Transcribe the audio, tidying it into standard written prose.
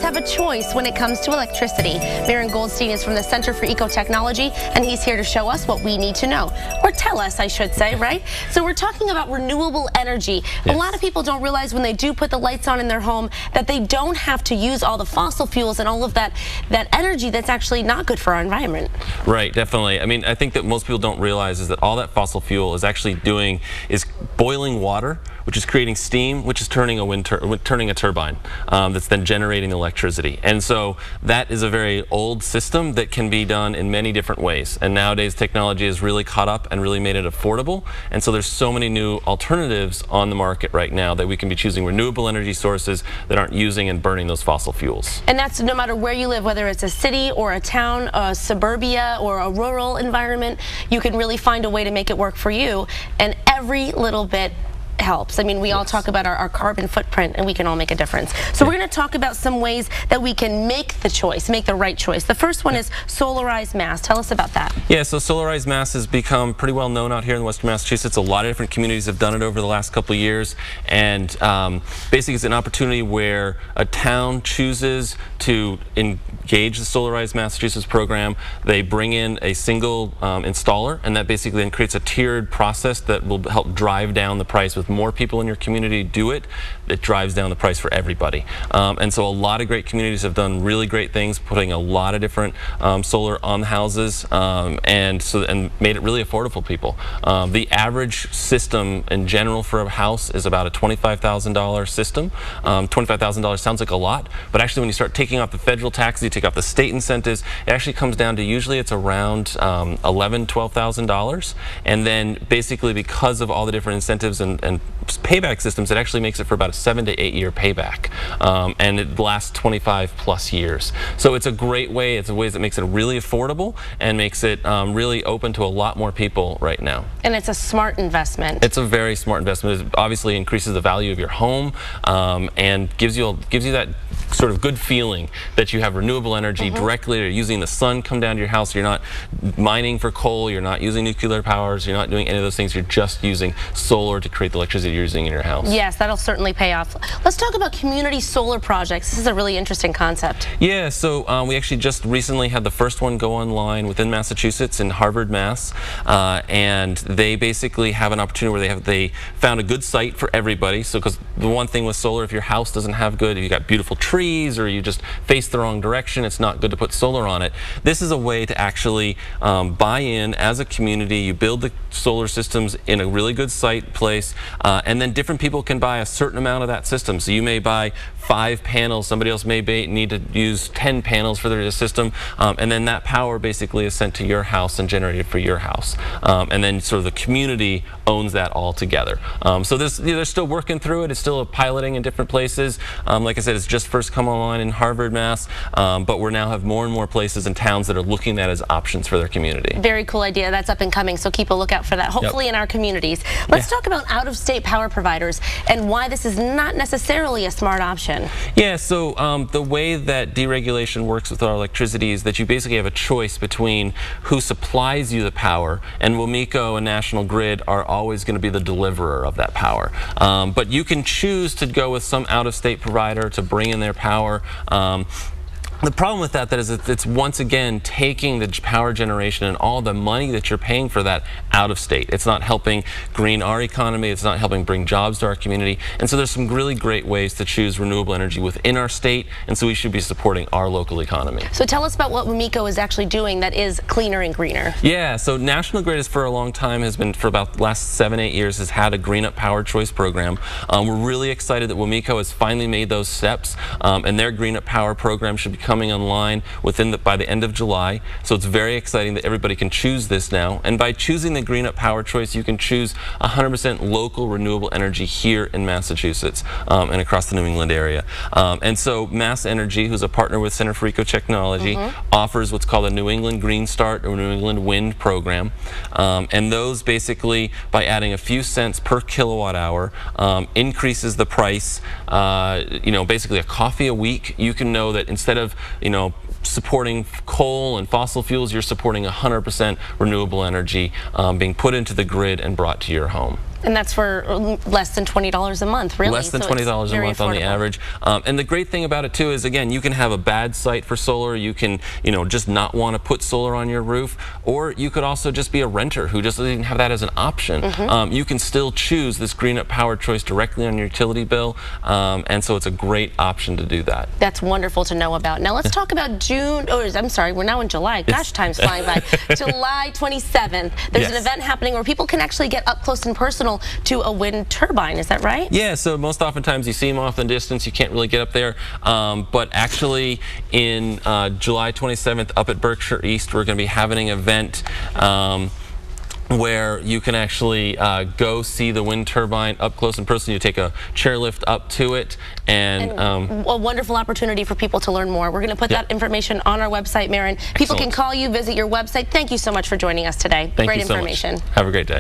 have a choice when it comes to electricity. Marin Goldstein is from the Center for EcoTechnology, and he's here to show us what we need to know. Or tell us, I should say, right? So we're talking about renewable energy. Yes. A lot of people don't realize when they do put the lights on in their home that they don't have to use all the fossil fuels and all of that energy that's actually not good for our environment. Right, definitely. I mean, I think that most people don't realize is that all that fossil fuel is actually doing is boiling water, which is creating steam, which is turning a turbine that's then generating electricity. And so that is a very old system that can be done in many different ways. And nowadays technology has really caught up and really made it affordable. And so there's so many new alternatives on the market right now that we can be choosing renewable energy sources that aren't using and burning those fossil fuels. And that's no matter where you live, whether it's a city or a town, a suburbia or a rural environment, you can really find a way to make it work for you. And every little bit helps. I mean, we all talk about our carbon footprint, and we can all make a difference. So we're going to talk about some ways that we can make the choice, make the right choice. The first one is Solarized Mass. Tell us about that. Yeah, so Solarized Mass has become pretty well known out here in Western Massachusetts. A lot of different communities have done it over the last couple of years, and basically it's an opportunity where a town chooses to engage the Solarized Massachusetts program. They bring in a single installer, and that basically then creates a tiered process that will help drive down the price. With more people in your community do it, it drives down the price for everybody. And so a lot of great communities have done really great things, putting a lot of different solar on the houses, and made it really affordable for people. The average system in general for a house is about a $25,000 system. $25,000 sounds like a lot, but actually when you start taking off the federal taxes, you take off the state incentives, it actually comes down to usually it's around $11,000, $12,000. And then basically because of all the different incentives and payback systems, it actually makes it for about a 7 to 8 year payback, and it lasts 25 plus years. So it's a great way. It's a way that makes it really affordable and makes it really open to a lot more people right now. And it's a smart investment. It's a very smart investment. It obviously increases the value of your home and gives you that sort of good feeling that you have renewable energy directly. You're using the sun come down to your house. You're not mining for coal. You're not using nuclear powers. You're not doing any of those things. You're just using solar to create the electricity you're using in your house. Yes, that'll certainly pay off. Let's talk about community solar projects. This is a really interesting concept. Yeah, so we actually just recently had the first one go online within Massachusetts in Harvard, Mass. And they basically have an opportunity where they found a good site for everybody. So because the one thing with solar, if your house doesn't have good, if you got beautiful trees or you just face the wrong direction, it's not good to put solar on it. This is a way to actually buy in as a community. You build the solar systems in a really good site place, and then different people can buy a certain amount of that system. So you may buy 5 panels, somebody else may need to use 10 panels for their system, and then that power basically is sent to your house and generated for your house. And then sort of the community owns that all together. So they're still working through it. It's still piloting in different places. Like I said, it's just first come online in Harvard, Mass, but we now have more and more places and towns that are looking at as options for their community. Very cool idea. That's up and coming, so keep a lookout for that, hopefully in our communities. Let's talk about out-of-state power providers and why this is not necessarily a smart option. Yeah, so the way that deregulation works with our electricity is that you basically have a choice between who supplies you the power, and WMECO and National Grid are always going to be the deliverer of that power. But you can choose to go with some out-of-state provider to bring in their power. The problem with that is it's once again taking the power generation and all the money that you're paying for that out of state. It's not helping green our economy. It's not helping bring jobs to our community. And so there's some really great ways to choose renewable energy within our state, and so we should be supporting our local economy. So tell us about what WMECO is actually doing that is cleaner and greener. Yeah, so National Grid for a long time has been, for about the last 7, 8 years, has had a Green Up Power Choice program. We're really excited that WMECO has finally made those steps, and their Green Up Power program should be coming online by the end of July. So it's very exciting that everybody can choose this now. And by choosing the Green Up Power Choice, you can choose 100% local renewable energy here in Massachusetts and across the New England area. And so Mass Energy, who's a partner with Center for EcoTechnology, offers what's called a New England Green Start or New England Wind program. And those basically, by adding a few cents per kilowatt hour, increases the price. Basically a coffee a week. You can know that instead of supporting coal and fossil fuels, you're supporting 100% renewable energy being put into the grid and brought to your home. And that's for less than $20 a month, really. Less than $20 a month on the average. And the great thing about it too is, again, you can have a bad site for solar. You can, just not want to put solar on your roof, or you could also just be a renter who just doesn't even have that as an option. You can still choose this green up power choice directly on your utility bill, and so it's a great option to do that. That's wonderful to know about. Now let's talk about I'm sorry, we're now in July. Gosh, time's flying by. July 27th. There's an event happening where people can actually get up close and personal to a wind turbine. Is that right? Yeah, so most oftentimes you see them off in the distance. You can't really get up there. But actually in July 27th up at Berkshire East, we're going to be having an event where you can actually go see the wind turbine up close and personal. You take a chairlift up to it, and a wonderful opportunity for people to learn more. We're going to put that information on our website, Marin. People can call you, visit your website. Thank you so much for joining us today. Thank Great you so information. much. Have a great day.